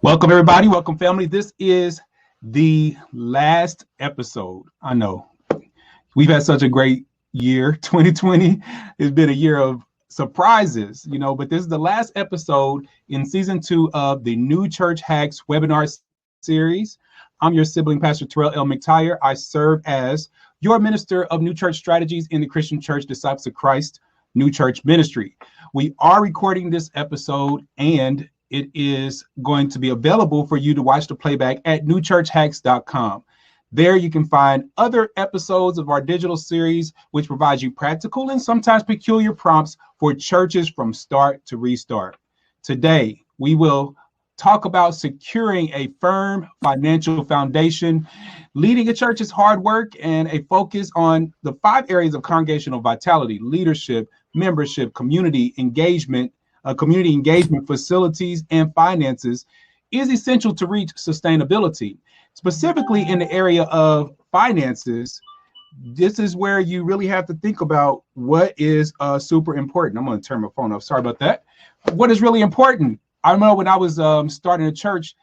Welcome, everybody. Welcome, family. This is the last episode. I know we've had such a great year. 2020 has been a year of surprises, but this is the last episode in season 2 of the New Church Hacks webinar series. I'm your sibling, Pastor Terrell L. McTire. I serve as your minister of New Church strategies in the Christian Church Disciples of Christ New Church Ministry. We are recording this episode, and it is going to be available for you to watch the playback at newchurchhacks.com. There you can find other episodes of our digital series, which provides you practical and sometimes peculiar prompts for churches from start to restart. Today, we will talk about securing a firm financial foundation. Leading a church is hard work, and a focus on the 5 areas of congregational vitality: leadership, membership, community engagement, facilities, and finances is essential to reach sustainability. Specifically in the area of finances, this is where you really have to think about what is super important. I'm going to turn my phone off. Sorry about that. What is really important? I know when I was starting a church,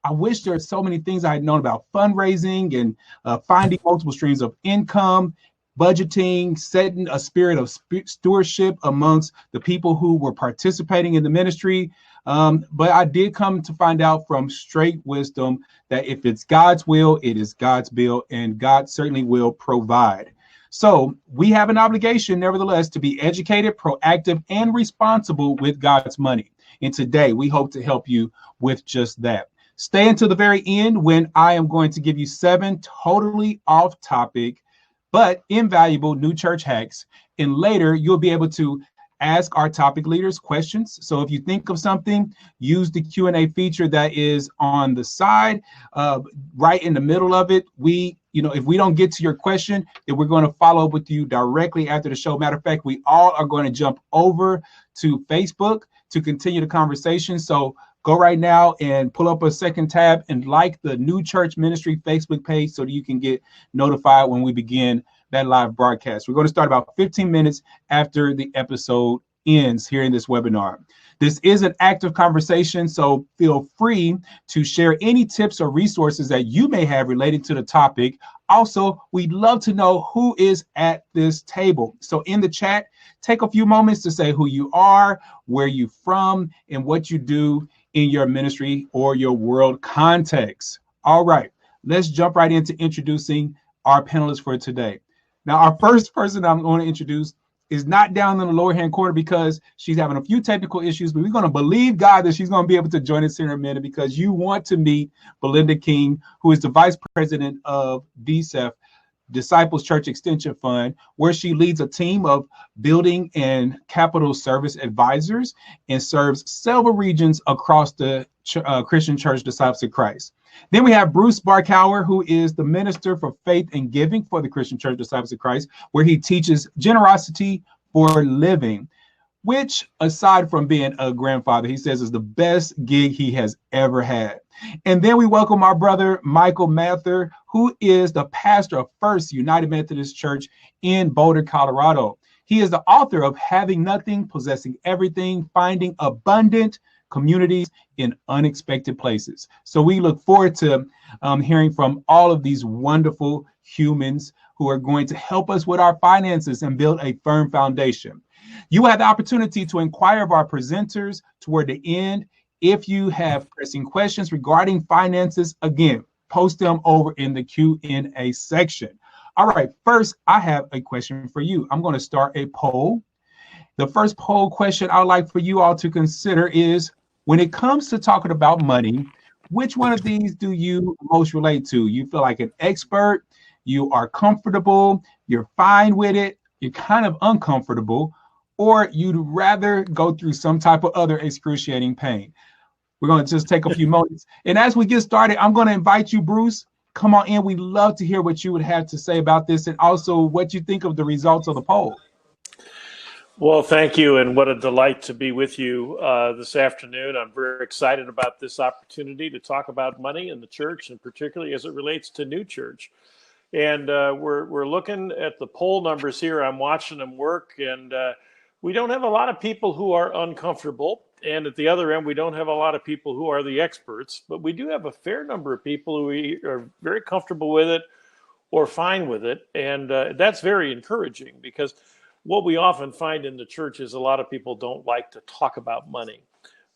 I wish there were so many things I had known about fundraising and finding multiple streams of income, budgeting, setting a spirit of stewardship amongst the people who were participating in the ministry. But I did come to find out from straight wisdom that if it's God's will, it is God's bill, and God certainly will provide. So we have an obligation, nevertheless, to be educated, proactive, and responsible with God's money. And today we hope to help you with just that. Stay until the very end when I am going to give you 7 totally off topic but invaluable new church hacks. And later, you'll be able to ask our topic leaders questions. So if you think of something, use the Q&A feature that is on the side, right in the middle of it. If we don't get to your question, then we're going to follow up with you directly after the show. Matter of fact, we all are going to jump over to Facebook to continue the conversation. So go right now and pull up a second tab and like the New Church Ministry Facebook page so that you can get notified when we begin that live broadcast. We're going to start about 15 minutes after the episode ends here in this webinar. This is an active conversation, so feel free to share any tips or resources that you may have related to the topic. Also, we'd love to know who is at this table. So in the chat, take a few moments to say who you are, where you're from, and what you do in your ministry or your world context. All right, let's jump right into introducing our panelists for today. Now, our first person I'm going to introduce is not down in the lower hand corner because she's having a few technical issues, but we're going to believe God that she's going to be able to join us here in a minute because you want to meet Belinda King, who is the vice president of DCEF, Disciples Church Extension Fund, where she leads a team of building and capital service advisors and serves several regions across the Christian Church Disciples of Christ. Then we have Bruce Barkhauer, who is the Minister for Faith and Giving for the Christian Church Disciples of Christ, where he teaches generosity for living, which, aside from being a grandfather, he says is the best gig he has ever had. And then we welcome our brother, Michael Mather, who is the pastor of First United Methodist Church in Boulder, Colorado. He is the author of Having Nothing, Possessing Everything, Finding Abundant Communities in Unexpected Places. So we look forward to hearing from all of these wonderful humans who are going to help us with our finances and build a firm foundation. You have the opportunity to inquire of our presenters toward the end. If you have pressing questions regarding finances, again, post them over in the Q&A section. All right, first, I have a question for you. I'm going to start a poll. The first poll question I'd like for you all to consider is, when it comes to talking about money, which one of these do you most relate to? You feel like an expert, you are comfortable, you're fine with it, you're kind of uncomfortable, or you'd rather go through some type of other excruciating pain? We're going to just take a few moments. And as we get started, I'm going to invite you, Bruce, come on in. We'd love to hear what you would have to say about this and also what you think of the results of the poll. Well, thank you, and what a delight to be with you this afternoon. I'm very excited about this opportunity to talk about money in the church, and particularly as it relates to New Church. And we're looking at the poll numbers here. I'm watching them work, and we don't have a lot of people who are uncomfortable. And at the other end, we don't have a lot of people who are the experts, but we do have a fair number of people who are very comfortable with it or fine with it. And that's very encouraging, because what we often find in the church is a lot of people don't like to talk about money.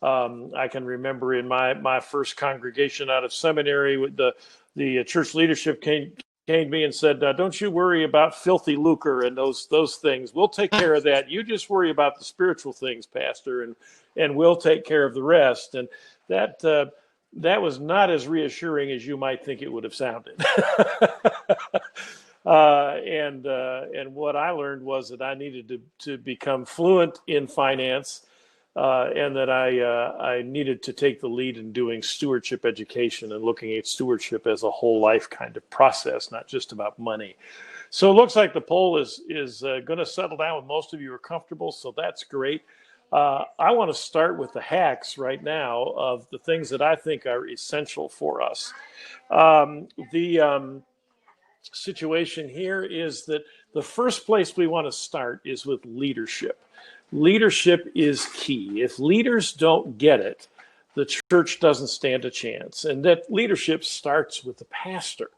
I can remember in my first congregation out of seminary, with the church leadership came to me and said, "Don't you worry about filthy lucre and those things. We'll take care of that. You just worry about the spiritual things, Pastor, and we'll take care of the rest." And that was not as reassuring as you might think it would have sounded. And what I learned was that I needed to become fluent in finance, and that I needed to take the lead in doing stewardship education and looking at stewardship as a whole life kind of process, not just about money. So it looks like the poll is going to settle down with most of you are comfortable, so that's great. I want to start with the hacks right now of the things that I think are essential for us. The situation here is that the first place we want to start is with leadership. Leadership is key. If leaders don't get it, the church doesn't stand a chance. And that leadership starts with the pastor.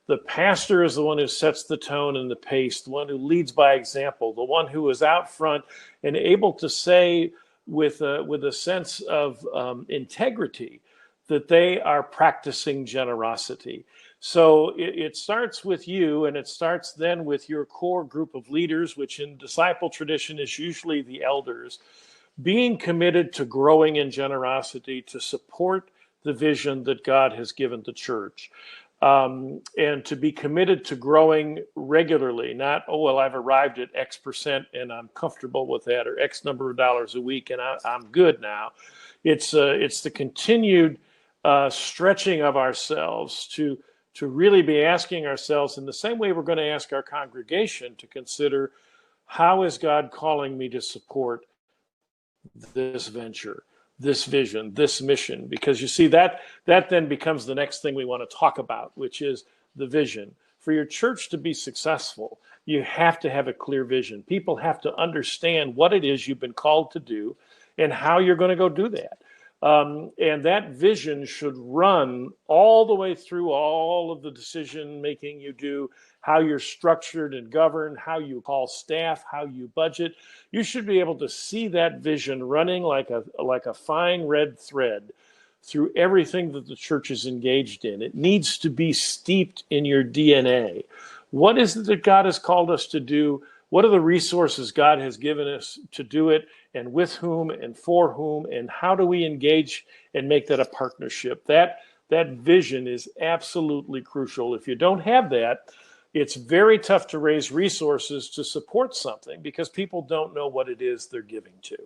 The pastor is the one who sets the tone and the pace, the one who leads by example, the one who is out front and able to say with a sense of integrity that they are practicing generosity. So it starts with you, and it starts then with your core group of leaders, which in disciple tradition is usually the elders, being committed to growing in generosity to support the vision that God has given the church. And to be committed to growing regularly, not, oh, well, I've arrived at X percent and I'm comfortable with that, or X number of dollars a week and I'm good now. It's the continued stretching of ourselves to really be asking ourselves, in the same way we're going to ask our congregation to consider, how is God calling me to support this venture, this vision, this mission? Because you see, that then becomes the next thing we want to talk about, which is the vision. For your church to be successful, you have to have a clear vision. People have to understand what it is you've been called to do and how you're going to go do that. And that vision should run all the way through all of the decision making you do, how you're structured and governed, how you call staff, how you budget. You should be able to see that vision running like a fine red thread through everything that the church is engaged in. It needs to be steeped in your DNA. What is it that God has called us to do? What are the resources God has given us to do it, and with whom and for whom, and how do we engage and make that a partnership? That vision is absolutely crucial. If you don't have that, it's very tough to raise resources to support something because people don't know what it is they're giving to.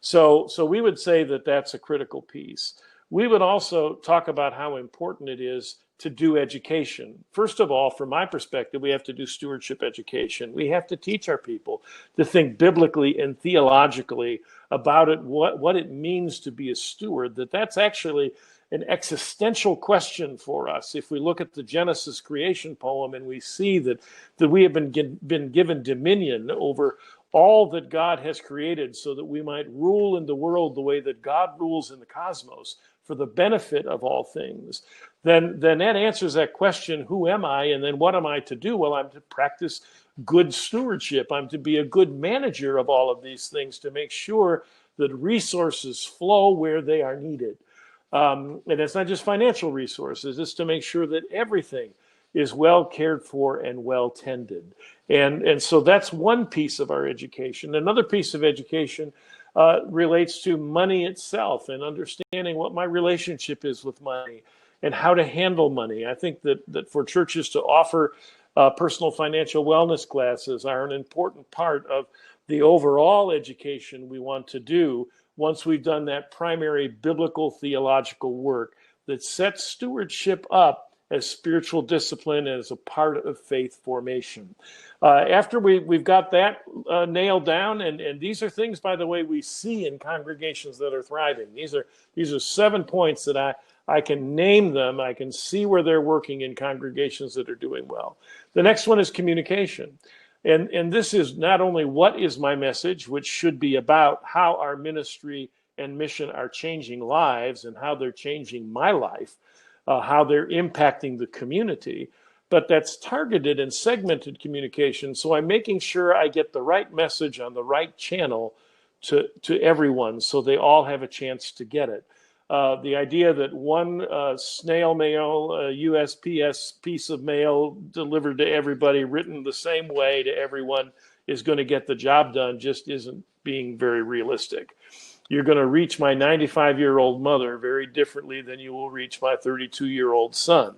So we would say that that's a critical piece. We would also talk about how important it is to do education. First of all, from my perspective, we have to do stewardship education. We have to teach our people to think biblically and theologically about it, what it means to be a steward, that's actually an existential question for us. If we look at the Genesis creation poem and we see that we have been given dominion over all that God has created so that we might rule in the world the way that God rules in the cosmos for the benefit of all things, then that answers that question, who am I? And then what am I to do? Well, I'm to practice good stewardship. I'm to be a good manager of all of these things to make sure that resources flow where they are needed. And it's not just financial resources, it's to make sure that everything is well cared for and well tended. And so that's one piece of our education. Another piece of education relates to money itself and understanding what my relationship is with money and how to handle money. I think that for churches to offer personal financial wellness classes are an important part of the overall education we want to do once we've done that primary biblical theological work that sets stewardship up as spiritual discipline and as a part of faith formation. After we've got that nailed down, and these are things, by the way, we see in congregations that are thriving. These are 7 points that I can name them. I can see where they're working in congregations that are doing well. The next one is communication. And this is not only what is my message, which should be about how our ministry and mission are changing lives and how they're changing my life, how they're impacting the community. But that's targeted and segmented communication. So I'm making sure I get the right message on the right channel to everyone so they all have a chance to get it. The idea that one snail mail, USPS piece of mail delivered to everybody, written the same way to everyone, is going to get the job done just isn't being very realistic. You're going to reach my 95-year-old mother very differently than you will reach my 32-year-old son,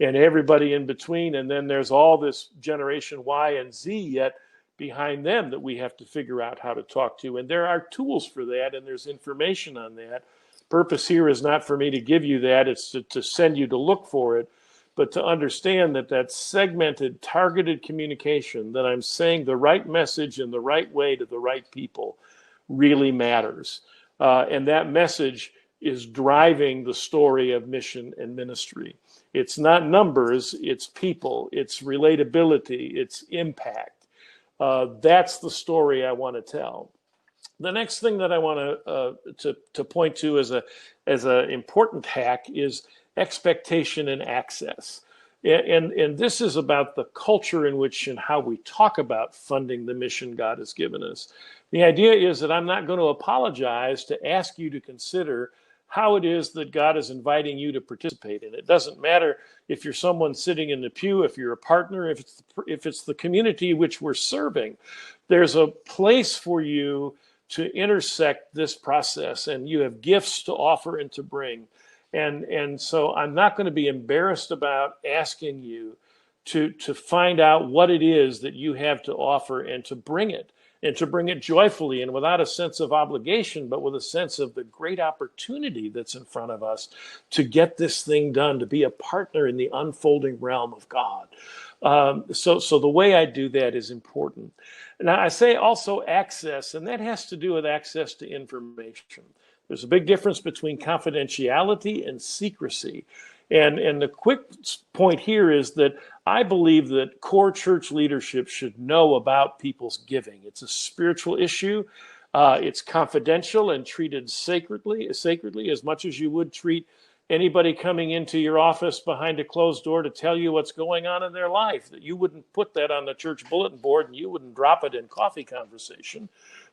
and everybody in between. And then there's all this generation Y and Z yet behind them that we have to figure out how to talk to. And there are tools for that, and there's information on that. Purpose here is not for me to give you that, it's to send you to look for it, but to understand that that segmented, targeted communication, that I'm saying the right message in the right way to the right people, really matters. And that message is driving the story of mission and ministry. It's not numbers, it's people, it's relatability, it's impact. That's the story I want to tell. The next thing that I want to point to as an important hack is expectation and access. And this is about the culture in which and how we talk about funding the mission God has given us. The idea is that I'm not going to apologize to ask you to consider how it is that God is inviting you to participate in. It doesn't matter if you're someone sitting in the pew, if you're a partner, if it's the community which we're serving. There's a place for you to intersect this process, and you have gifts to offer and to bring. And so I'm not going to be embarrassed about asking you to find out what it is that you have to offer and to bring it joyfully and without a sense of obligation, but with a sense of the great opportunity that's in front of us to get this thing done, to be a partner in the unfolding realm of God. So the way I do that is important. Now, I say also access, and that has to do with access to information. There's a big difference between confidentiality and secrecy. And the quick point here is that I believe that core church leadership should know about people's giving. It's a spiritual issue. It's confidential and treated sacredly as much as you would treat anybody coming into your office behind a closed door to tell you what's going on in their life. That you wouldn't put that on the church bulletin board and you wouldn't drop it in coffee conversation.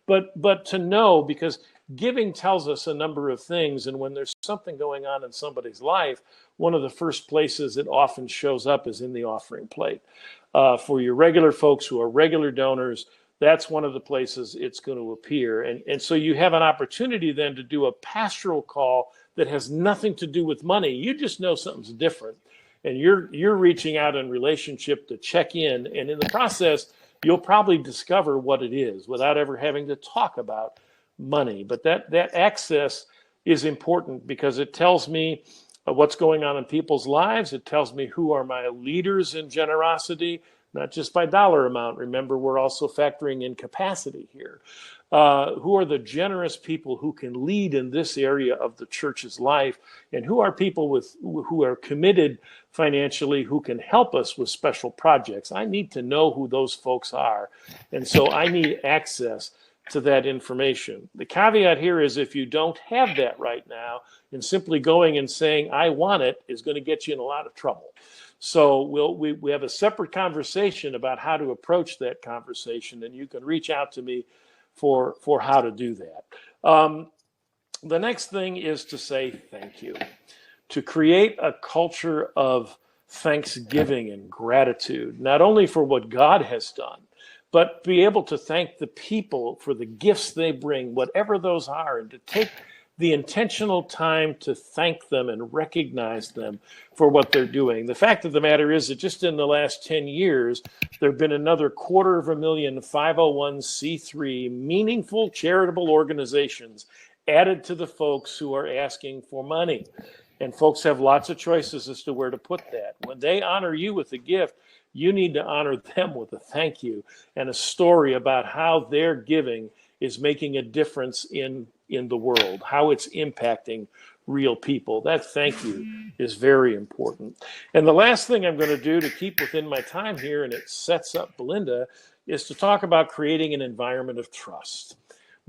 But to know, because giving tells us a number of things, and when there's something going on in somebody's life, one of the first places it often shows up is in the offering plate. For your regular folks who are regular donors, that's one of the places it's going to appear. And so you have an opportunity then to do a pastoral call that has nothing to do with money. You just know something's different, and you're reaching out in relationship to check in, and in the process, you'll probably discover what it is without ever having to talk about money. But that access is important because it tells me what's going on in people's lives. It tells me who are my leaders in generosity, not just by dollar amount. Remember, we're also factoring in capacity here. Who are the generous people who can lead in this area of the church's life, and who are people who are committed financially, who can help us with special projects. I need to know who those folks are, and so I need access to that information. The caveat here is if you don't have that right now, and simply going and saying, I want it, is going to get you in a lot of trouble. So we have a separate conversation about how to approach that conversation, and you can reach out to me for how to do that. The next thing is to say thank you, to create a culture of thanksgiving and gratitude, not only for what God has done, but be able to thank the people for the gifts they bring, whatever those are, and to take the intentional time to thank them and recognize them for what they're doing. The fact of the matter is that just in the last 10 years, there have been another 250,000 501c3 meaningful charitable organizations added to the folks who are asking for money. And folks have lots of choices as to where to put that. When they honor you with a gift, you need to honor them with a thank you and a story about how their giving is making a difference in the world, how it's impacting real people. That thank you is very important. And the last thing I'm going to do to keep within my time here, and it sets up Belinda, is to talk about creating an environment of trust.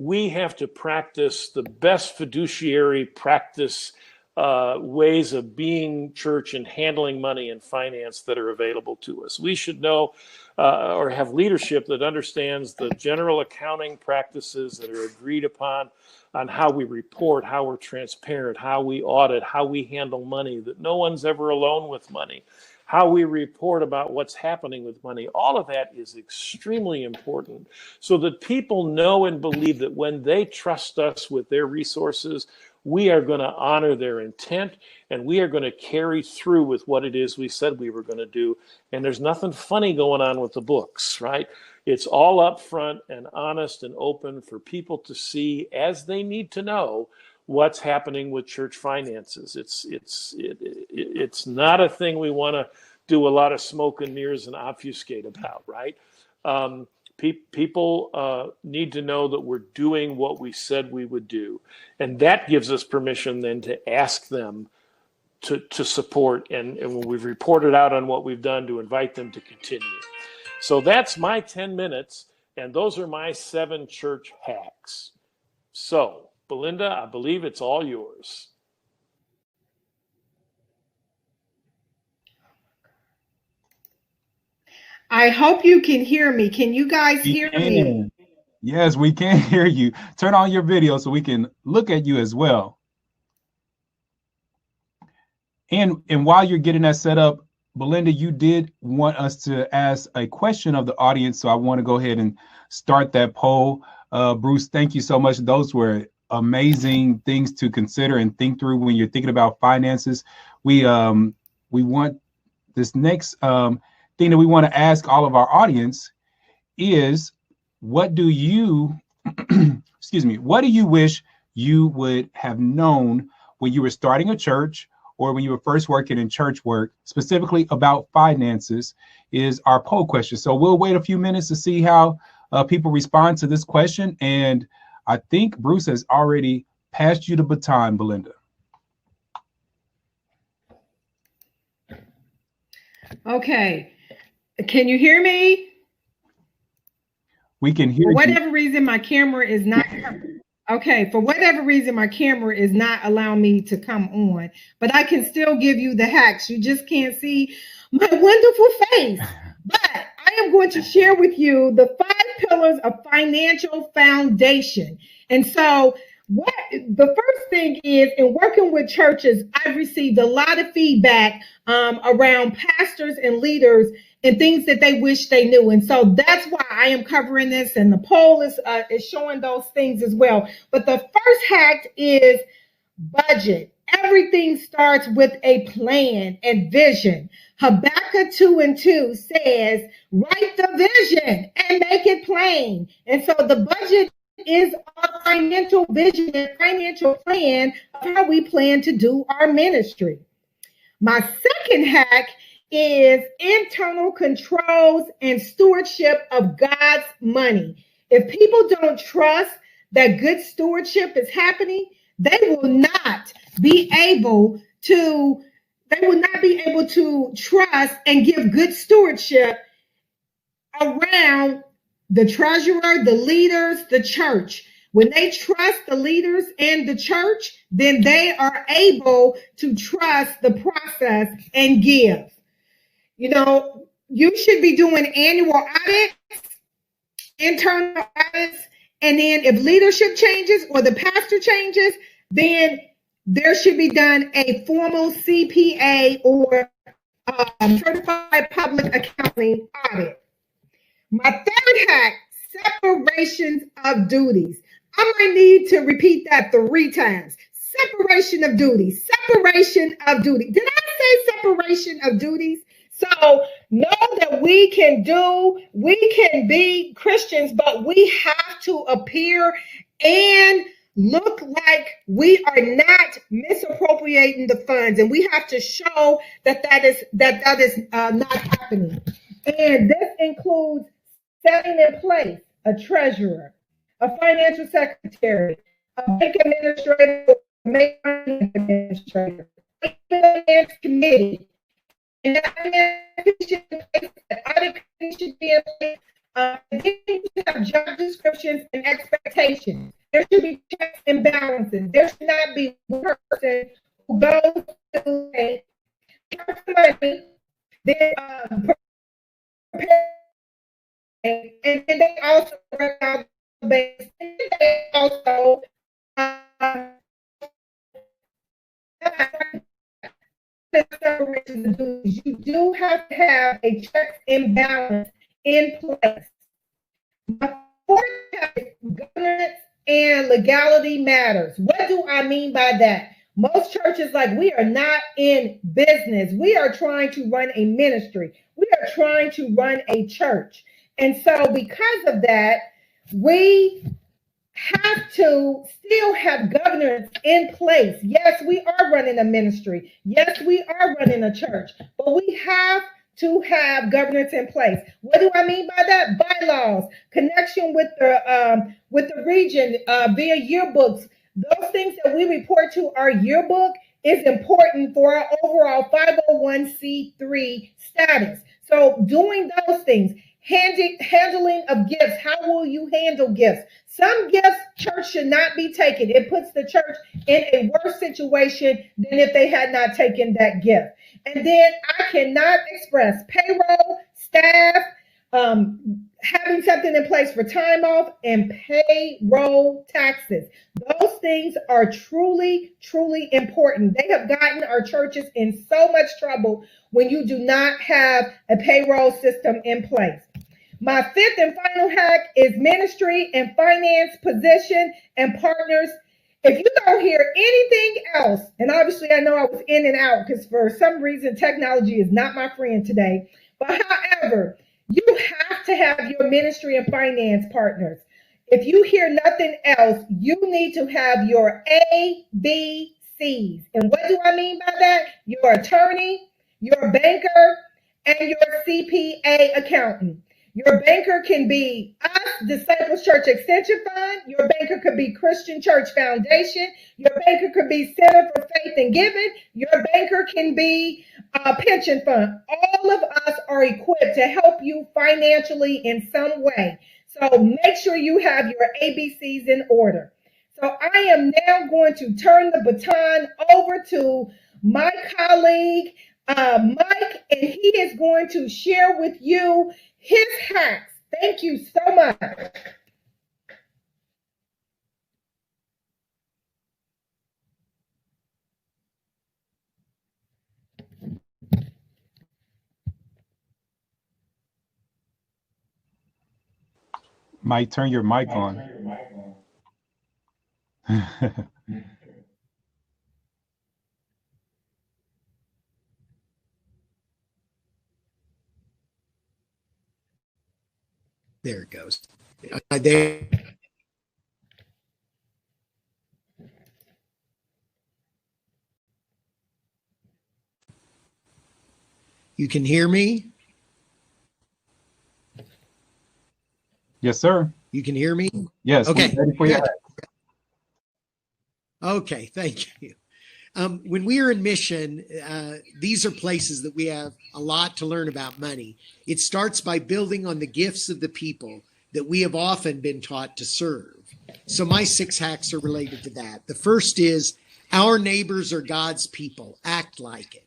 we have to practice the best fiduciary practice ways of being church and handling money and finance that are available to us. We should know or have leadership that understands the general accounting practices that are agreed upon on how we report, how we're transparent, how we audit, how we handle money, that no one's ever alone with money, how we report about what's happening with money. All of that is extremely important so that people know and believe that when they trust us with their resources, we are going to honor their intent and we are going to carry through with what it is we said we were going to do. And there's nothing funny going on with the books, right? It's all upfront and honest and open for people to see as they need to know what's happening with church finances. It's not a thing we want to do a lot of smoke and mirrors and obfuscate about, right? People need to know that we're doing what we said we would do. And that gives us permission then to ask them to support. And when we've reported out on what we've done, to invite them to continue. So that's my 10 minutes. And those are my 7 church hacks. So, Belinda, I believe it's all yours. I hope you can hear me. Can you guys hear me? Yes, we can hear you. Turn on your video so we can look at you as well. And while you're getting that set up, Belinda, you did want us to ask a question of the audience, so I want to go ahead and start that poll. Bruce, thank you so much. Those were amazing things to consider and think through when you're thinking about finances. We want this next thing that we want to ask all of our audience is, what do you excuse me, what do you wish you would have known when you were starting a church or when you were first working in church work, specifically about finances, is our poll question. So we'll wait a few minutes to see how people respond to this question. And I think Bruce has already passed you the baton, Belinda. Okay. Can you hear me? We can hear you. For whatever reason, my camera is not. Okay, for whatever reason, my camera is not allowing me to come on, but I can still give you the hacks. You just can't see my wonderful face. But I am going to share with you the 5 pillars of financial foundation. And so what the first thing is, in working with churches, I've received a lot of feedback around pastors and leaders and things that they wish they knew. And so that's why I am covering this, and the poll is showing those things as well. But the first hack is budget. Everything starts with a plan and vision. Habakkuk 2:2 says, write the vision and make it plain. And so the budget is our financial vision and financial plan of how we plan to do our ministry. My second hack is internal controls and stewardship of God's money. If people don't trust that good stewardship is happening, they will not be able to trust and give good stewardship around the treasurer, the leaders, the church. When they trust the leaders and the church, then they are able to trust the process and give. You know, you should be doing annual audits, internal audits, and then if leadership changes or the pastor changes, then there should be done a formal CPA or certified public accounting audit. My third hack, separation of duties. I might need to repeat that 3 times. Separation of duties. Separation of duties. Did I say separation of duties? So know that we can be Christians, but we have to appear and look like we are not misappropriating the funds, and we have to show that is not happening. And this includes setting in place a treasurer, a financial secretary, a bank administrator, a bank administrator, a finance committee. And that audit should be in place, And then you have job descriptions and expectations. There should be checks and balances. There should not be one person who goes to a money, then prepare, and then they also run out the base. And they also you do have to have a checks and balance in place. The fourth is governance and legality matters. What do I mean by that? Most churches, like, we are not in business. We are trying to run a ministry. We are trying to run a church. And so because of that, we have to still have governance in place. Yes, we are running a ministry. Yes, we are running a church, but we have to have governance in place. What do I mean by that? Bylaws, connection with the region via yearbooks. Those things that we report to our yearbook is important for our overall 501c3 status. So doing those things. Handling of gifts. How will you handle gifts? Some gifts church should not be taken. It puts the church in a worse situation than if they had not taken that gift. And then I cannot express payroll, staff, having something in place for time off, and payroll taxes. Those things are truly, truly important. They have gotten our churches in so much trouble when you do not have a payroll system in place. My fifth and final hack is ministry and finance position and partners. If you don't hear anything else, and obviously I know I was in and out because for some reason technology is not my friend today, but however, you have to have your ministry and finance partners. If you hear nothing else, you need to have your ABCs. And what do I mean by that? Your attorney, your banker, and your CPA accountant. Your banker can be us, Disciples Church Extension Fund. Your banker could be Christian Church Foundation. Your banker could be Center for Faith and Giving. Your banker can be a pension fund. All of us are equipped to help you financially in some way. So make sure you have your ABCs in order. So I am now going to turn the baton over to my colleague, Mike, and he is going to share with you his hacks. Thank you so much. Mike, turn your mic on. There it goes. There. You can hear me? Yes, sir. You can hear me? Yes. Okay. Ready for your Okay, thank you. When we are in mission, these are places that we have a lot to learn about money. It starts by building on the gifts of the people that we have often been taught to serve. So my 6 hacks are related to that. The first is our neighbors are God's people. Act like it.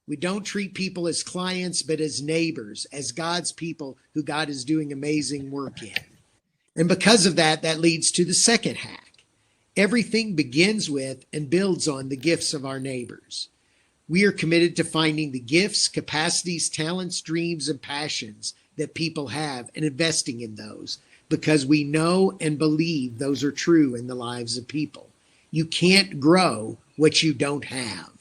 We don't treat people as clients, but as neighbors, as God's people who God is doing amazing work in. And because of that, that leads to the second hack. Everything begins with and builds on the gifts of our neighbors. We are committed to finding the gifts, capacities, talents, dreams, and passions that people have and investing in those because we know and believe those are true in the lives of people. You can't grow what you don't have.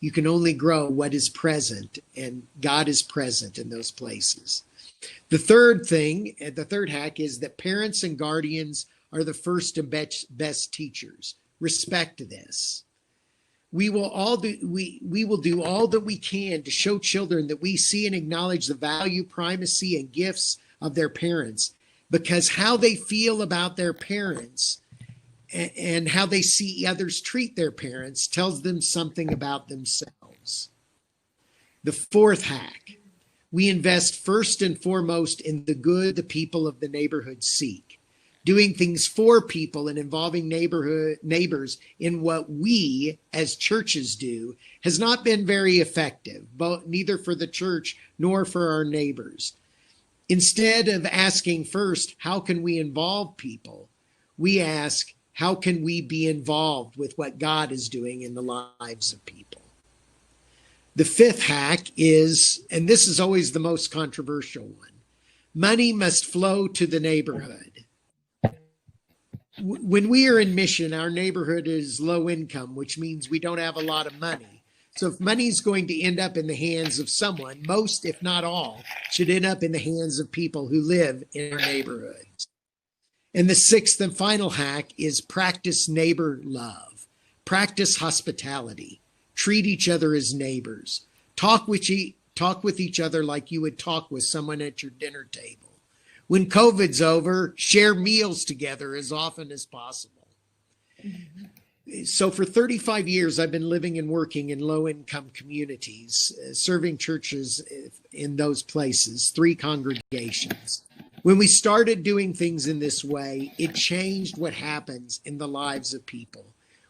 You can only grow what is present, and God is present in those places. The third hack is that parents and guardians are the first and best teachers. Respect this. We will do all that we can to show children that we see and acknowledge the value, primacy, and gifts of their parents, because how they feel about their parents and how they see others treat their parents tells them something about themselves. The fourth hack. We invest first and foremost in the good the people of the neighborhood seek. Doing things for people and involving neighbors in what we as churches do has not been very effective, neither for the church nor for our neighbors. Instead of asking first, how can we involve people? We ask, how can we be involved with what God is doing in the lives of people? The fifth hack is, and this is always the most controversial one, money must flow to the neighborhood. When we are in mission, our neighborhood is low income, which means we don't have a lot of money. So if money is going to end up in the hands of someone, most, if not all, should end up in the hands of people who live in our neighborhoods. And the sixth and final hack is practice neighbor love, practice hospitality, treat each other as neighbors, talk with each other like you would talk with someone at your dinner table. When COVID's over, share meals together as often as possible. So for 35 years, I've been living and working in low-income communities, serving churches in those places, 3 congregations. When we started doing things in this way, it changed what happens in the lives of people.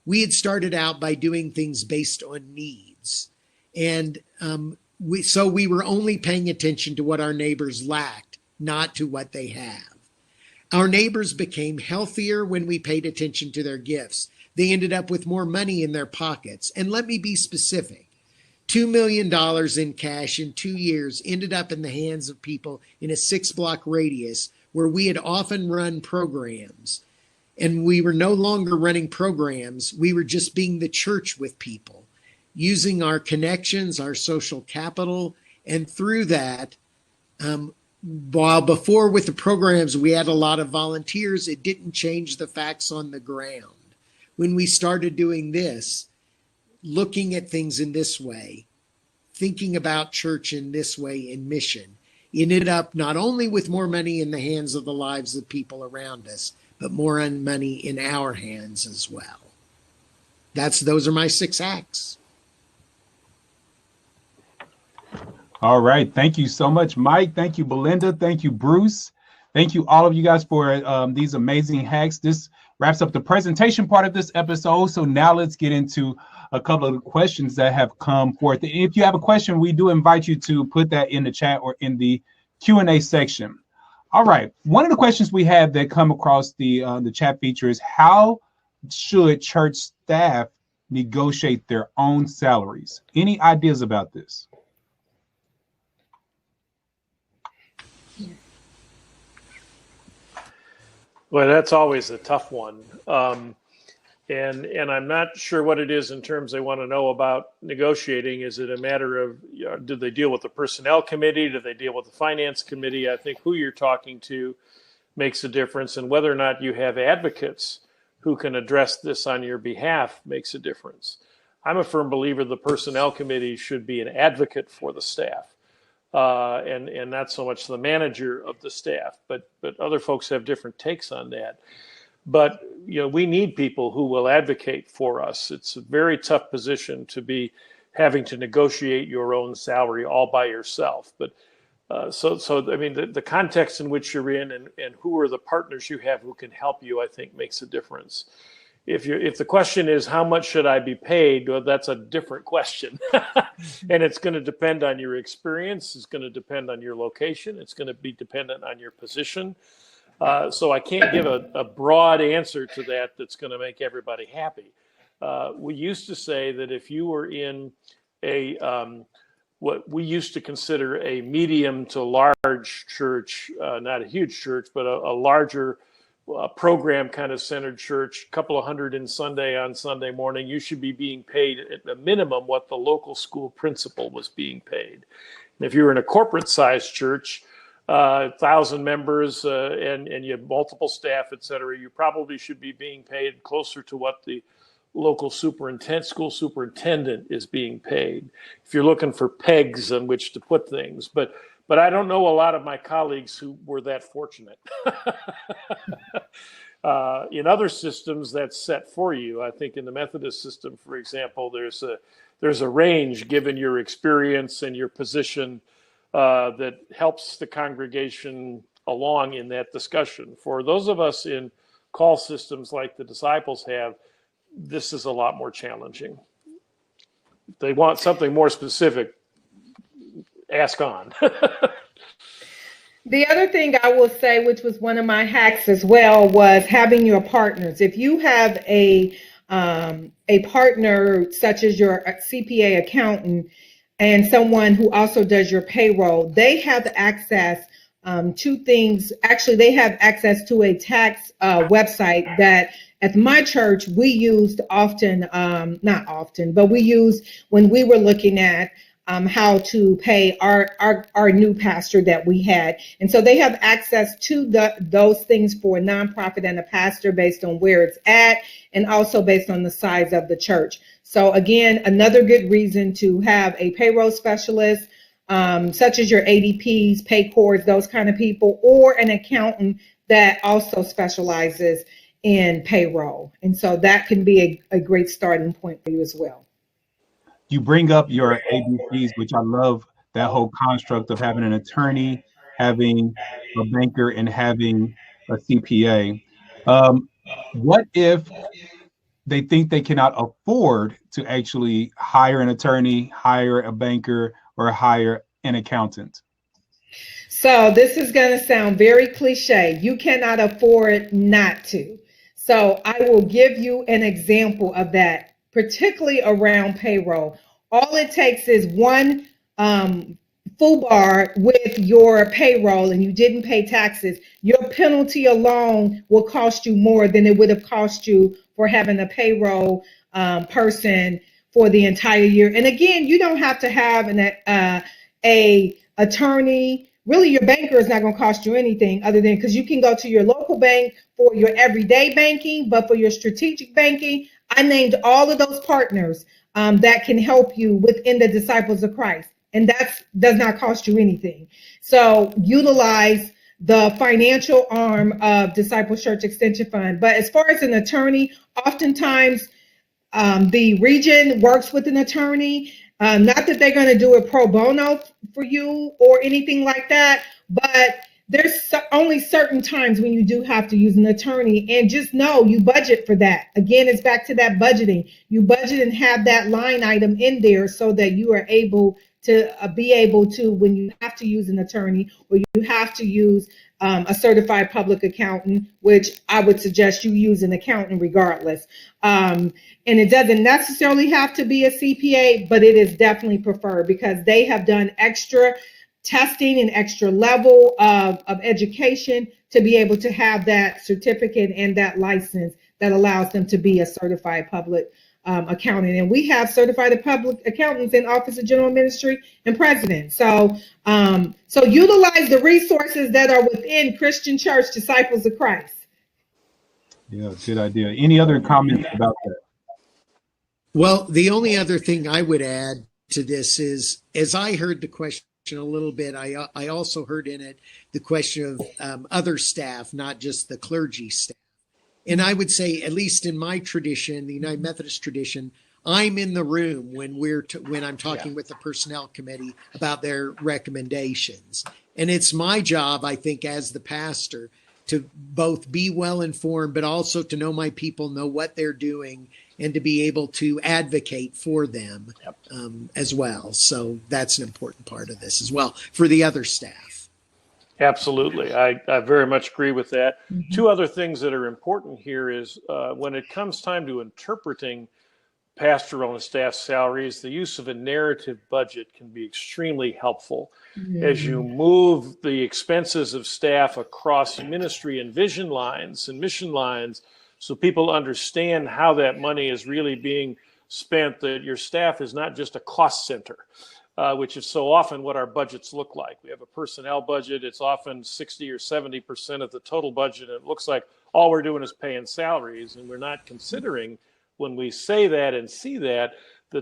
We had started out by doing things based on needs. And we were only paying attention to what our neighbors lacked, not to what they have. Our neighbors became healthier when we paid attention to their gifts. They ended up with more money in their pockets. And let me be specific. $2 million in cash in 2 years ended up in the hands of people in a 6-block radius where we had often run programs. And we were no longer running programs. We were just being the church with people, using our connections, our social capital. And through that, while before with the programs, we had a lot of volunteers, it didn't change the facts on the ground. When we started doing this, looking at things in this way, thinking about church in this way in mission, it ended up not only with more money in the hands of the lives of people around us, but more money in our hands as well. Those are my 6 hacks. All right. Thank you so much, Mike. Thank you, Belinda. Thank you, Bruce. Thank you, all of you guys, for these amazing hacks. This wraps up the presentation part of this episode. So now let's get into a couple of the questions that have come forth. If you have a question, we do invite you to put that in the chat or in the Q&A section. All right. One of the questions we have that come across the chat feature is, how should church staff negotiate their own salaries? Any ideas about this? Well, that's always a tough one. And I'm not sure what it is in terms they want to know about negotiating. Is it a matter of, do they deal with the personnel committee? Do they deal with the finance committee? I think who you're talking to makes a difference, and whether or not you have advocates who can address this on your behalf makes a difference. I'm a firm believer the personnel committee should be an advocate for the staff. And not so much the manager of the staff, but other folks have different takes on that. But we need people who will advocate for us. It's a very tough position to be having to negotiate your own salary all by yourself. But so I mean, the context in which you're in and who are the partners you have who can help you, I think makes a difference. If the question is, how much should I be paid? Well, that's a different question. And it's going to depend on your experience. It's going to depend on your location. It's going to be dependent on your position. So I can't give a broad answer to that that's going to make everybody happy. We used to say that if you were in what we used to consider a medium to large church, not a huge church, but a larger program kind of centered church, a couple of hundred on Sunday morning, you should be being paid at a minimum what the local school principal was being paid. And if you're in a corporate sized church, 1,000 members and you have multiple staff, et cetera, you probably should be being paid closer to what the local school superintendent is being paid. If you're looking for pegs on which to put things, but I don't know a lot of my colleagues who were that fortunate. In other systems, that's set for you. I think in the Methodist system, for example, there's a range given your experience and your position that helps the congregation along in that discussion. For those of us in call systems like the disciples have, this is a lot more challenging. If they want something more specific, ask on. The other thing I will say, which was one of my hacks as well, was having your partners. If you have a partner such as your CPA accountant and someone who also does your payroll, they have access to things. Actually, they have access to a tax website that at my church we used often, not often, but we used when we were looking at how to pay our new pastor that we had. And so they have access to those things for a nonprofit and a pastor based on where it's at and also based on the size of the church. So again, another good reason to have a payroll specialist, such as your ADPs, Paycors, those kind of people, or an accountant that also specializes in payroll. And so that can be a great starting point for you as well. You bring up your ABCs, which I love that whole construct of having an attorney, having a banker, and having a CPA. What if they think they cannot afford to actually hire an attorney, hire a banker, or hire an accountant? So this is going to sound very cliche. You cannot afford not to. So I will give you an example of that, particularly around payroll. All it takes is one FUBAR with your payroll and you didn't pay taxes. Your penalty alone will cost you more than it would have cost you for having a payroll person for the entire year. And again, you don't have to have a attorney. Really, your banker is not going to cost you anything other than because you can go to your local bank for your everyday banking, but for your strategic banking, I named all of those partners that can help you within the Disciples of Christ. And that does not cost you anything. So utilize the financial arm of Disciple Church Extension Fund. But as far as an attorney, oftentimes the region works with an attorney. Not that they're going to do it pro bono for you or anything like that, but there's only certain times when you do have to use an attorney, and just know you budget for that. Again, it's back to that budgeting. You budget and have that line item in there so that you are able to be able to, when you have to use an attorney or you have to use a certified public accountant, which I would suggest you use an accountant regardless. And it doesn't necessarily have to be a CPA, but it is definitely preferred because they have done extra testing and extra level of education to be able to have that certificate and that license that allows them to be a certified public accountant. And we have certified public accountants in Office of General Ministry and President. So utilize the resources that are within Christian Church Disciples of Christ. Yeah, good idea. Any other comments about that? Well, the only other thing I would add to this is, as I heard the question a little bit, I also heard in it the question of other staff, not just the clergy staff. And I would say, at least in my tradition, the United Methodist tradition, I'm in the room when I'm talking with the personnel committee about their recommendations. And it's my job, I think, as the pastor, to both be well informed, but also to know my people, know what they're doing, and to be able to advocate for them as well. So that's an important part of this as well for the other staff. Absolutely. I very much agree with that. Mm-hmm. Two other things that are important here is when it comes time to interpreting pastoral and staff salaries, the use of a narrative budget can be extremely helpful as you move the expenses of staff across ministry and vision lines and mission lines, so people understand how that money is really being spent, that your staff is not just a cost center, which is so often what our budgets look like. We have a personnel budget. It's often 60 or 70% of the total budget. And it looks like all we're doing is paying salaries, and we're not considering, when we say that and see that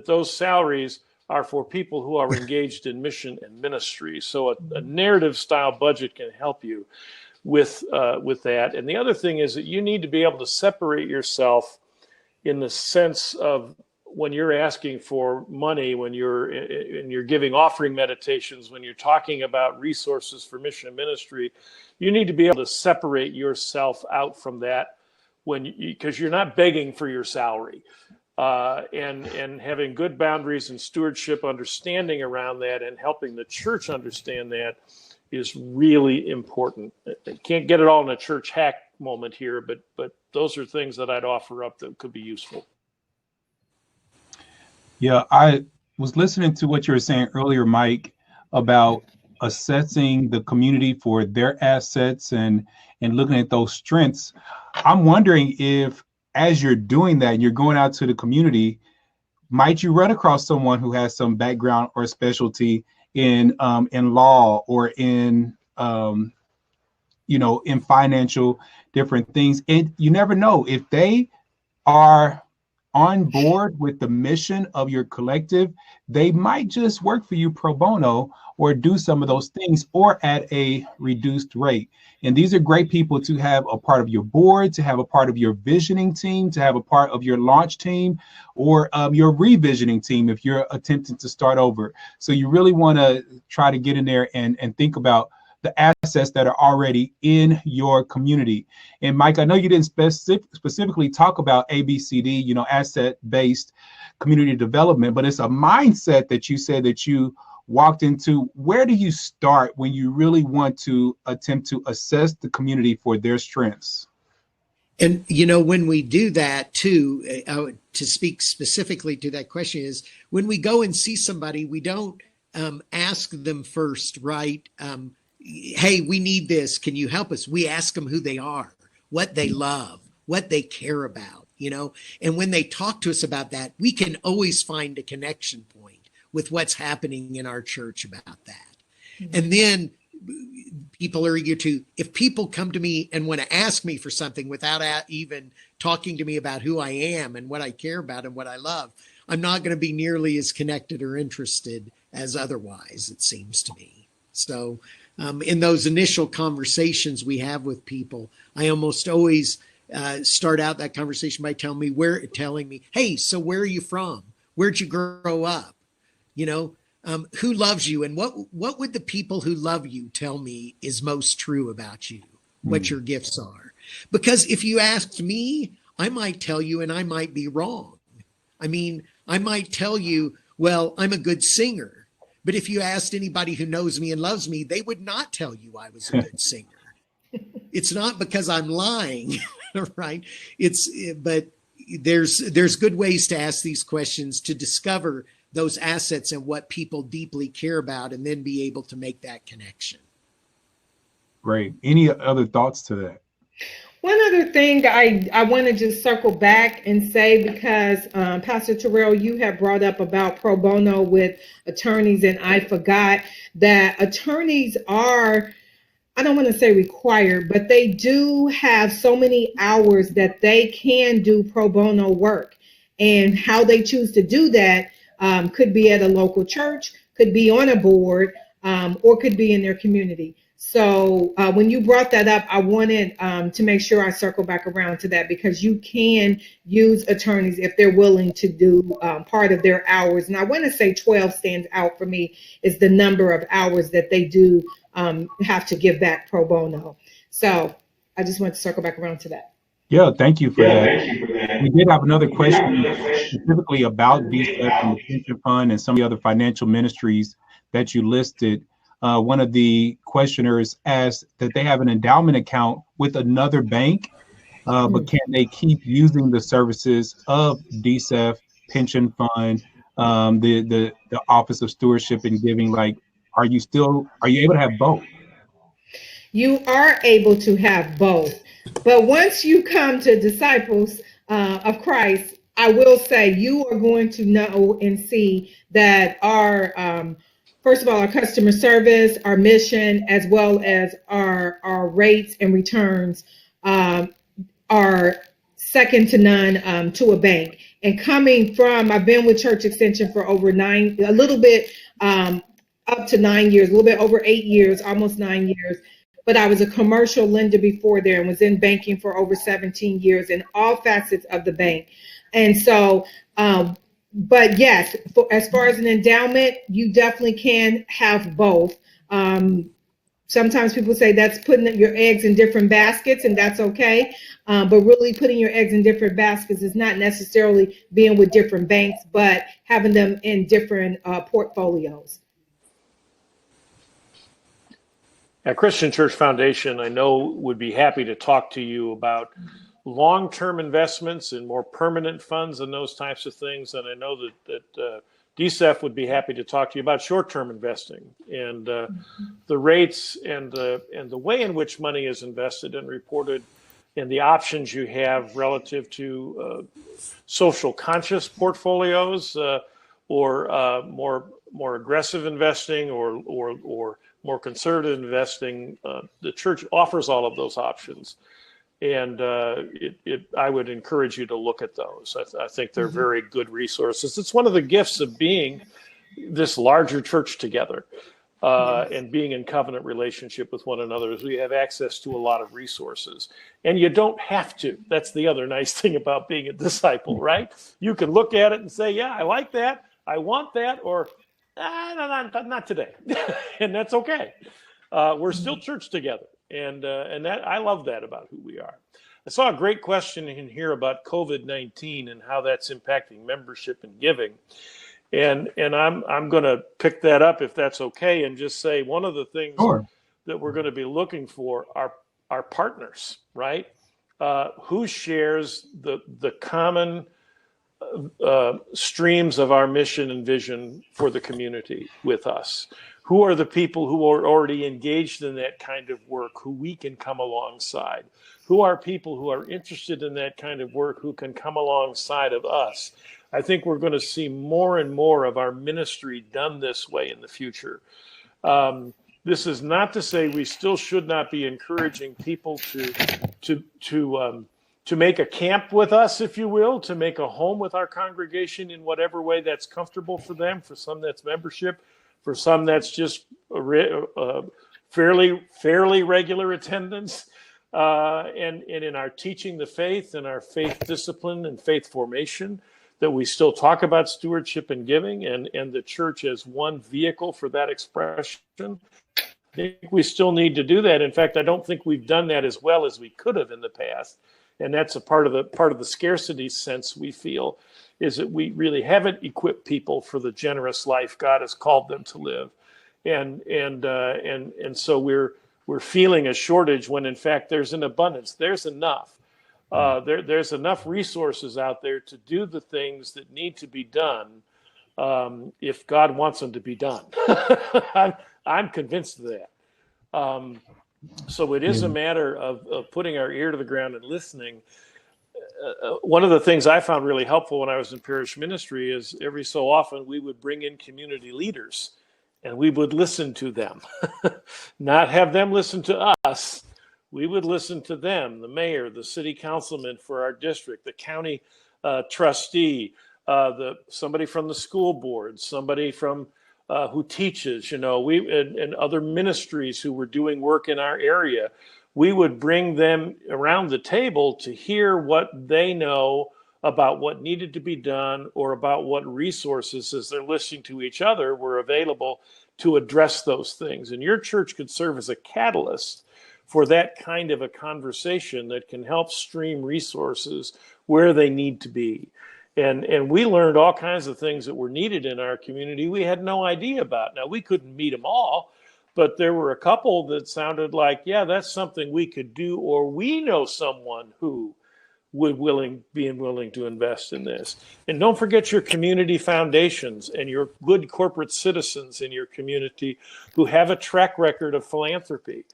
those salaries are for people who are engaged in mission and ministry. So a narrative style budget can help you with that. And the other thing is that you need to be able to separate yourself in the sense of when you're asking for money, when you're giving offering meditations, when you're talking about resources for mission and ministry, you need to be able to separate yourself out from that because you're not begging for your salary. And having good boundaries and stewardship understanding around that and helping the church understand that is really important. I can't get it all in a church hack moment here, but those are things that I'd offer up that could be useful. Yeah, I was listening to what you were saying earlier, Mike, about assessing the community for their assets and looking at those strengths. I'm wondering if, as you're doing that and you're going out to the community, might you run across someone who has some background or specialty in law or in in financial different things? And you never know if they are on board with the mission of your collective. They might just work for you pro bono or do some of those things or at a reduced rate. And these are great people to have a part of your board, to have a part of your visioning team, to have a part of your launch team, or your revisioning team if you're attempting to start over. So you really want to try to get in there and think about the assets that are already in your community. And Mike, I know you didn't specifically talk about ABCD, asset-based community development, but it's a mindset that you said that you walked into. Where do you start when you really want to attempt to assess the community for their strengths? And, when we do that too, to speak specifically to that question, is when we go and see somebody, we don't ask them first, right? Hey, we need this. Can you help us? We ask them who they are, what they love, what they care about, and when they talk to us about that, we can always find a connection point with what's happening in our church about that. Mm-hmm. And then people are eager to, if people come to me and want to ask me for something without even talking to me about who I am and what I care about and what I love, I'm not going to be nearly as connected or interested as otherwise, it seems to me. So in those initial conversations we have with people, I almost always start out that conversation by telling me, hey, so where are you from? Where'd you grow up? Who loves you? And what would the people who love you tell me is most true about you, what your gifts are? Because if you asked me, I might tell you and I might be wrong. I mean, I might tell you, well, I'm a good singer. But if you asked anybody who knows me and loves me, they would not tell you I was a good singer. It's not because I'm lying, right? But there's good ways to ask these questions to discover those assets and what people deeply care about, and then be able to make that connection. Great. Any other thoughts to that? One other thing I want to just circle back and say, because Pastor Terrell, you have brought up about pro bono with attorneys, and I forgot that attorneys are, I don't want to say required, but they do have so many hours that they can do pro bono work. And how they choose to do that could be at a local church, could be on a board, or could be in their community. So when you brought that up, I wanted to make sure I circle back around to that, because you can use attorneys if they're willing to do part of their hours. And I want to say 12 stands out for me, is the number of hours that they do have to give back pro bono. So I just want to circle back around to that. Yeah, thank you for that. We did have another question specifically about DSEP and the pension fund and some of the other financial ministries that you listed. One of the questioners asked that they have an endowment account with another bank, but can they keep using the services of DSEP, pension fund, the Office of Stewardship and Giving? Like, are you able to have both? You are able to have both. But once you come to disciples of Christ, I will say you are going to know and see that our first of all, our customer service, our mission, as well as our rates and returns are second to none to a bank. And coming from, I've been with Church Extension for over a little bit up to 9 years, a little bit over 8 years, almost 9 years. But I was a commercial lender before there and was in banking for over 17 years in all facets of the bank. And so but yes, as far as an endowment, you definitely can have both. Sometimes people say that's putting your eggs in different baskets, and that's okay. But really putting your eggs in different baskets is not necessarily being with different banks, but having them in different portfolios. At Christian Church Foundation, I know would be happy to talk to you about long-term investments and more permanent funds and those types of things. And I know that DCEF would be happy to talk to you about short-term investing and the rates and the way in which money is invested and reported, and the options you have relative to social conscious portfolios or more aggressive investing or more conservative investing. The church offers all of those options. And I would encourage you to look at those. I think they're very good resources. It's one of the gifts of being this larger church together and being in covenant relationship with one another, is we have access to a lot of resources. And you don't have to. That's the other nice thing about being a disciple, right? You can look at it and say, yeah, I like that, I want that, or no, not today. And that's okay. We're still church together. And that I love that about who we are. I saw a great question in here about COVID-19 and how that's impacting membership and giving. And I'm going to pick that up if that's okay, and just say one of the things that we're going to be looking for are our partners, right? Who shares the common streams of our mission and vision for the community with us? Who are the people who are already engaged in that kind of work, who we can come alongside? Who are people who are interested in that kind of work, who can come alongside of us? I think we're going to see more and more of our ministry done this way in the future. This is not to say we still should not be encouraging people to make a camp with us, if you will, to make a home with our congregation in whatever way that's comfortable for them. For some, that's membership. For some, that's just fairly regular attendance. And in our teaching the faith and our faith discipline and faith formation, that we still talk about stewardship and giving, and the church as one vehicle for that expression. I think we still need to do that. In fact, I don't think we've done that as well as we could have in the past. And that's a part of the scarcity sense we feel, is that we really haven't equipped people for the generous life God has called them to live, and so we're feeling a shortage when in fact there's an abundance. There's enough. There's enough resources out there to do the things that need to be done if God wants them to be done. I'm convinced of that. So it is a matter of putting our ear to the ground and listening. One of the things I found really helpful when I was in parish ministry is every so often we would bring in community leaders and we would listen to them, not have them listen to us. We would listen to them, the mayor, the city councilman for our district, the county trustee, somebody from the school board, somebody from who teaches, and other ministries who were doing work in our area. We would bring them around the table to hear what they know about what needed to be done, or about what resources, as they're listening to each other, were available to address those things. And your church could serve as a catalyst for that kind of a conversation that can help stream resources where they need to be. And we learned all kinds of things that were needed in our community we had no idea about. Now, we couldn't meet them all, but there were a couple that sounded like, yeah, that's something we could do, or we know someone who would be willing to invest in this. And don't forget your community foundations and your good corporate citizens in your community who have a track record of philanthropy.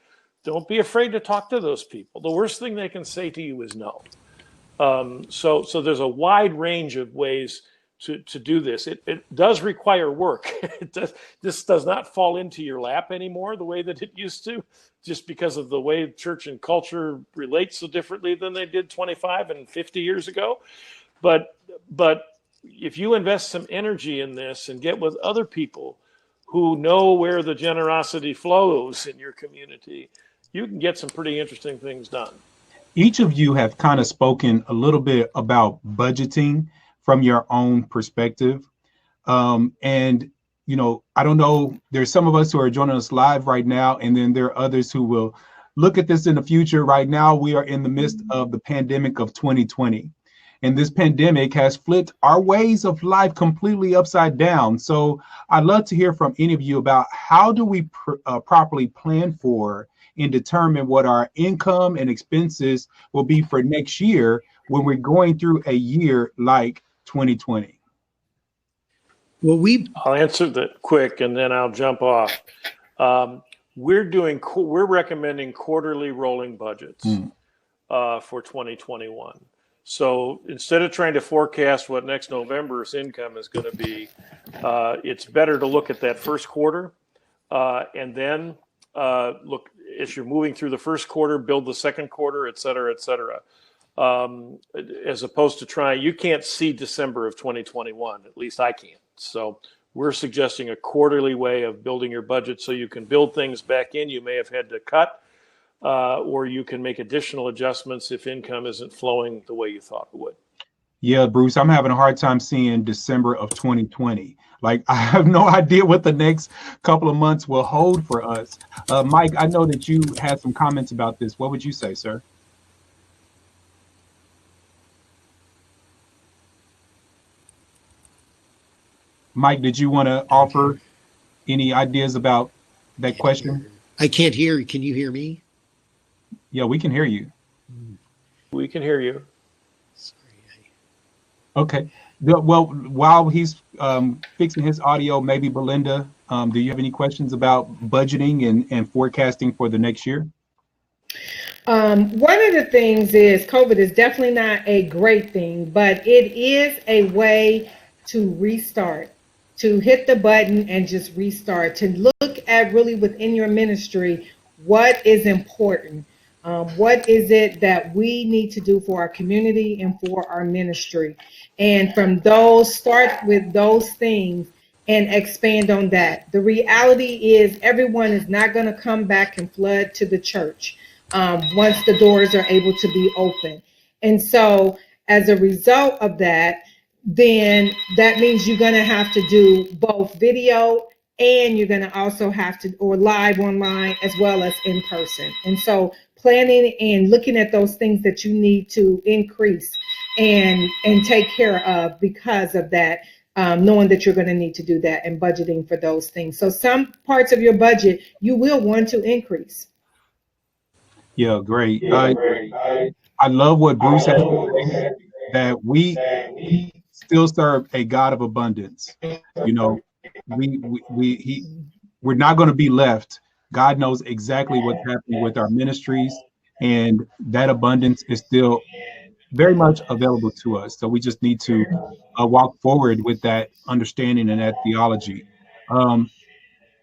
Don't be afraid to talk to those people. The worst thing they can say to you is no. So there's a wide range of ways to do this. It does require work. This does not fall into your lap anymore the way that it used to, just because of the way church and culture relate so differently than they did 25 and 50 years ago. But if you invest some energy in this and get with other people who know where the generosity flows in your community, you can get some pretty interesting things done. Each of you have kind of spoken a little bit about budgeting from your own perspective. And, you know, I don't know, there's some of us who are joining us live right now, and then there are others who will look at this in the future. Right now, we are in the midst of the pandemic of 2020. And this pandemic has flipped our ways of life completely upside down. So I'd love to hear from any of you about how do we properly plan for and determine what our income and expenses will be for next year when we're going through a year like 2020. Well, I'll answer that quick and then I'll jump off. We're recommending quarterly rolling budgets for 2021. So instead of trying to forecast what next November's income is going to be, it's better to look at that first quarter and then look, as you're moving through the first quarter, build the second quarter, et cetera, as opposed to you can't see December of 2021, at least I can't. So we're suggesting a quarterly way of building your budget so you can build things back in you may have had to cut. Or you can make additional adjustments if income isn't flowing the way you thought it would. Yeah, Bruce, I'm having a hard time seeing December of 2020. Like, I have no idea what the next couple of months will hold for us. Mike, I know that you had some comments about this. What would you say, sir? Mike, did you want to offer any ideas about that question? I can't hear. Can you hear me? Yeah, we can hear you. We can hear you. Sorry. Okay. Well, while he's fixing his audio, maybe Belinda, do you have any questions about budgeting and forecasting for the next year? One of the things is COVID is definitely not a great thing, but it is a way to restart, to hit the button and just restart, to look at really within your ministry, what is important. What is it that we need to do for our community and for our ministry? And from those, start with those things and expand on that. The reality is everyone is not going to come back and flood to the church once the doors are able to be open. And so as a result of that, then that means you're going to have to do both video and you're going to also have to, or live online as well as in person. And so planning and looking at those things that you need to increase and take care of because of that, knowing that you're going to need to do that and budgeting for those things. So some parts of your budget you will want to increase. Yeah, great. I love what Bruce has said, that we still serve a God of abundance. You know, we're not going to be left. God knows exactly what's happening with our ministries, and that abundance is still very much available to us. So we just need to walk forward with that understanding and that theology.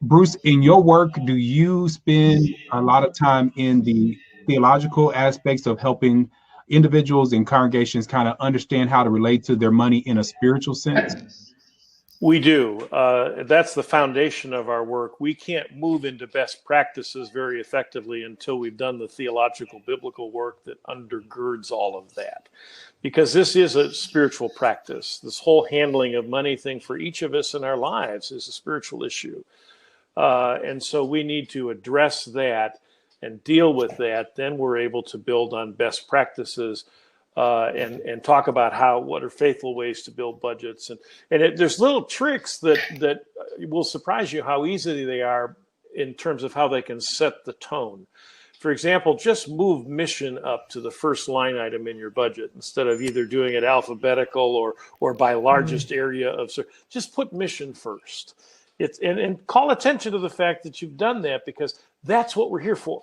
Bruce, in your work, do you spend a lot of time in the theological aspects of helping individuals and congregations kind of understand how to relate to their money in a spiritual sense? We do. That's the foundation of our work. We can't move into best practices very effectively until we've done the theological, biblical work that undergirds all of that. Because this is a spiritual practice. This whole handling of money thing for each of us in our lives is a spiritual issue. And so we need to address that and deal with that. Then we're able to build on best practices and talk about what are faithful ways to build budgets. And there's little tricks that will surprise you how easy they are in terms of how they can set the tone. For example, just move mission up to the first line item in your budget instead of either doing it alphabetical or by largest area of service. Just put mission first. And call attention to the fact that you've done that, because that's what we're here for.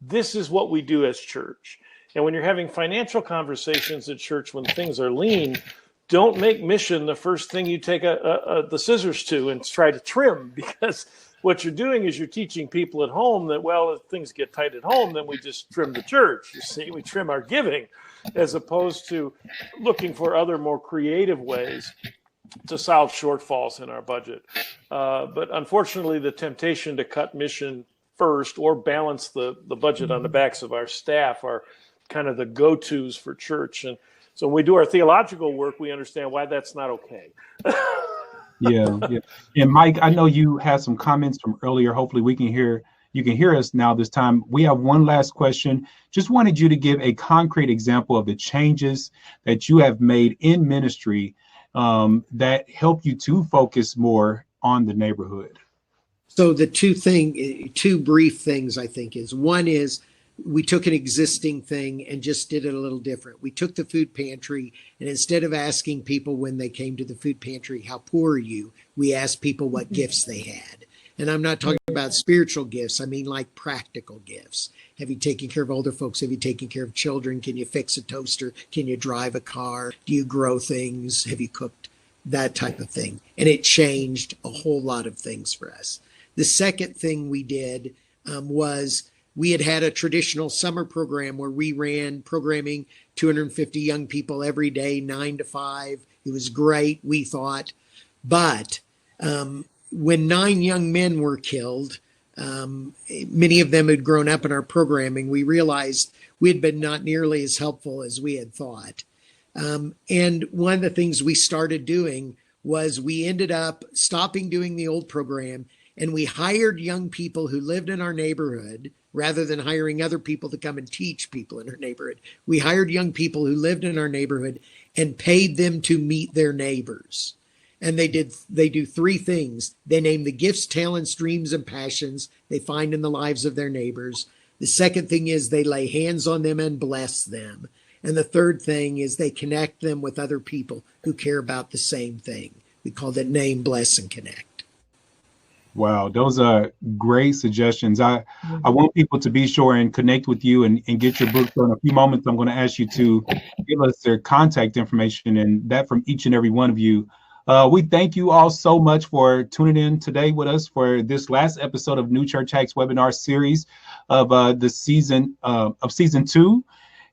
This is what we do as church. And when you're having financial conversations at church, when things are lean, don't make mission the first thing you take the scissors to and try to trim, because what you're doing is you're teaching people at home that, well, if things get tight at home, then we just trim the church. You see, we trim our giving, as opposed to looking for other more creative ways to solve shortfalls in our budget. But unfortunately, the temptation to cut mission first or balance the budget on the backs of our staff are kind of the go-tos for church. And So when we do our theological work, we understand why that's not okay. Yeah. And Mike, I know you had some comments from earlier. Hopefully you can hear us now this time. We have one last question. Just wanted you to give a concrete example of the changes that you have made in ministry that help you to focus more on the neighborhood. So the two brief things I think is, one is we took an existing thing and just did it a little different. We took the food pantry, and instead of asking people when they came to the food pantry, how poor are you? We asked people what gifts they had. And I'm not talking about spiritual gifts. I mean, like practical gifts. Have you taken care of older folks? Have you taken care of children? Can you fix a toaster? Can you drive a car? Do you grow things? Have you cooked? That type of thing. And it changed a whole lot of things for us. The second thing we did was we had a traditional summer program where we ran programming 250 young people every day, 9 to 5. It was great, we thought. But when 9 young men were killed, many of them had grown up in our programming, we realized we had been not nearly as helpful as we had thought. And one of the things we started doing was we ended up stopping doing the old program, and we hired young people who lived in our neighborhood rather than hiring other people to come and teach people in our neighborhood. We hired young people who lived in our neighborhood and paid them to meet their neighbors. And they do 3 things. They name the gifts, talents, dreams, and passions they find in the lives of their neighbors. The second thing is they lay hands on them and bless them. And the third thing is they connect them with other people who care about the same thing. We call that name, bless, and connect. Wow, those are great suggestions. I want people to be sure and connect with you and get your book. So in a few moments, I'm going to ask you to give us their contact information, and that from each and every one of you. We thank you all so much for tuning in today with us for this last episode of New Church Hacks webinar series of the season 2.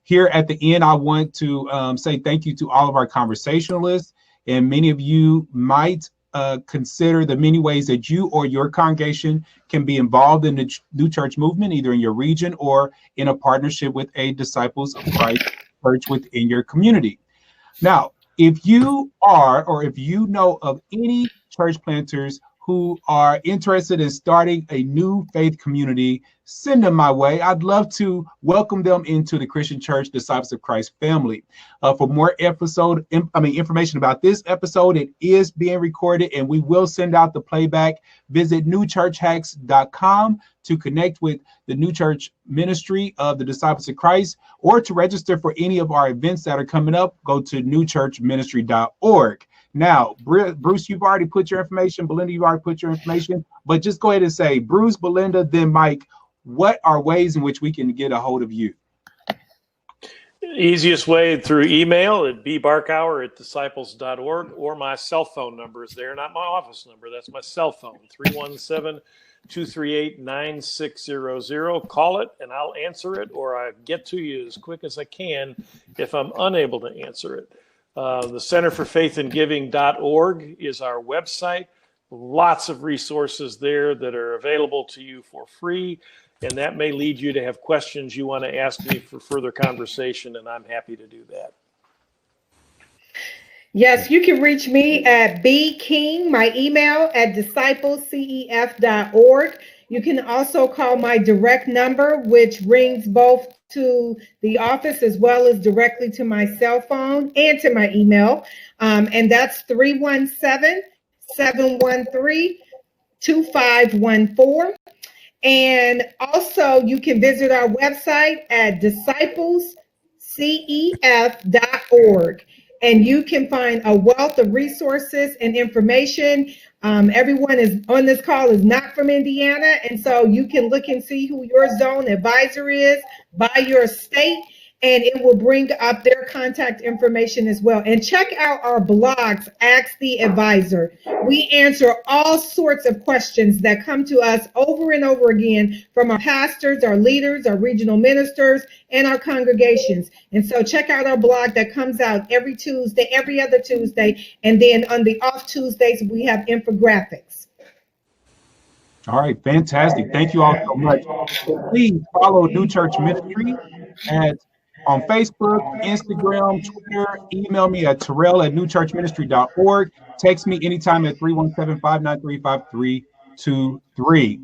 Here at the end, I want to say thank you to all of our conversationalists, and many of you might consider the many ways that you or your congregation can be involved in the New Church movement, either in your region or in a partnership with a Disciples of Christ church within your community. Now, if you are, or if you know of any church planters who are interested in starting a new faith community, send them my way. I'd love to welcome them into the Christian Church Disciples of Christ family. For more information about this episode, it is being recorded and we will send out the playback. Visit newchurchhacks.com to connect with the New Church Ministry of the Disciples of Christ, or to register for any of our events that are coming up, go to newchurchministry.org. Now, Bruce, you've already put your information. Belinda, you've already put your information. But just go ahead and say, Bruce, Belinda, then Mike, what are ways in which we can get a hold of you? Easiest way through email at bbarkhauer@disciples.org, or my cell phone number is there, not my office number. That's my cell phone, 317-238-9600. Call it and I'll answer it, or I get to you as quick as I can if I'm unable to answer it. The Center for Faith and Giving.org is our website. Lots of resources there that are available to you for free. And that may lead you to have questions you want to ask me for further conversation, and I'm happy to do that. Yes, you can reach me at bking, my email, at disciplescef.org. You can also call my direct number, which rings both to the office as well as directly to my cell phone and to my email. And that's 317-713-2514. And also you can visit our website at disciplescef.org. And you can find a wealth of resources and information. Everyone is on this call is not from Indiana, and so you can look and see who your zone advisor is by your state, and it will bring up their contact information as well. And check out our blogs, Ask the Advisor. We answer all sorts of questions that come to us over and over again from our pastors, our leaders, our regional ministers, and our congregations. And so check out our blog that comes out every Tuesday, every other Tuesday. And then on the off Tuesdays, we have infographics. All right, fantastic. Thank you all so much. So please follow New Church Ministry at on Facebook, Instagram, Twitter. Email me at terrell@newchurchministry.org. Text me anytime at 317-593-5323.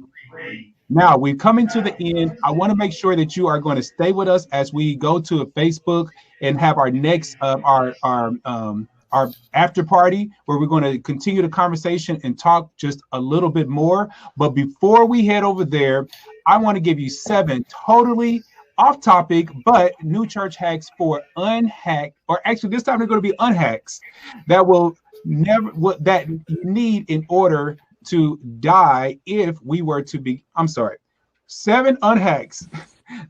Now we're coming to the end. I want to make sure that you are going to stay with us as we go to a Facebook and have our next our after party, where we're going to continue the conversation and talk just a little bit more. But before we head over there, I want to give you 7 totally off topic but new church hacks for unhack, or actually this time they're going to be unhacks that will never that you need in order to die if we were to be, 7 unhacks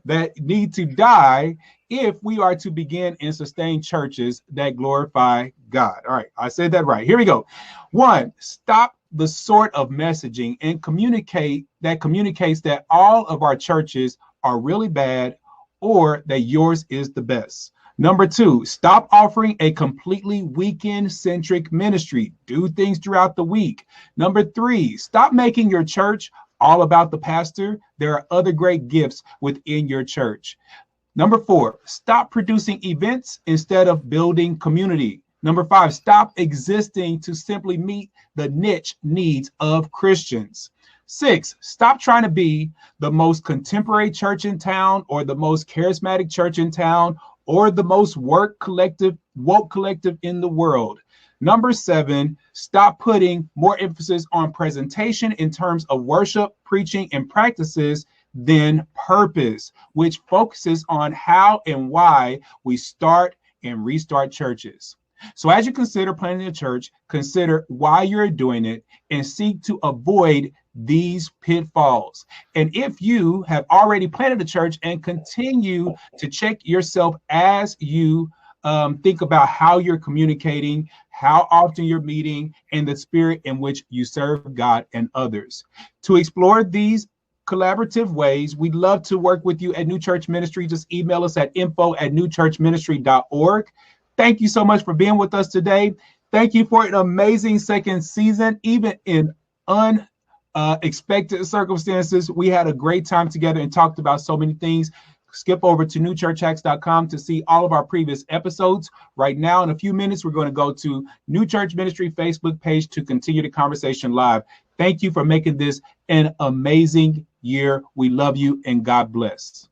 that need to die if we are to begin and sustain churches that glorify God. All right, I said that right. Here we go. 1, stop the sort of messaging and communicates that all of our churches are really bad or that yours is the best. Number 2, stop offering a completely weekend-centric ministry. Do things throughout the week. Number 3, stop making your church all about the pastor. There are other great gifts within your church. Number 4, stop producing events instead of building community. Number 5, stop existing to simply meet the niche needs of Christians. 6, stop trying to be the most contemporary church in town or the most charismatic church in town or the most woke collective in the world. Number 7, stop putting more emphasis on presentation in terms of worship, preaching, and practices than purpose, which focuses on how and why we start and restart churches. So as you consider planting a church, consider why you're doing it and seek to avoid these pitfalls. And if you have already planted a church, and continue to check yourself as you think about how you're communicating, how often you're meeting, and the spirit in which you serve God and others. To explore these collaborative ways, we'd love to work with you at New Church Ministry. Just email us at info@newchurchministry.org. Thank you so much for being with us today. Thank you for an amazing second season, even in unexpected circumstances. We had a great time together and talked about so many things. Skip over to newchurchhacks.com to see all of our previous episodes. Right now, in a few minutes, we're going to go to New Church Ministry Facebook page to continue the conversation live. Thank you for making this an amazing year. We love you and God bless.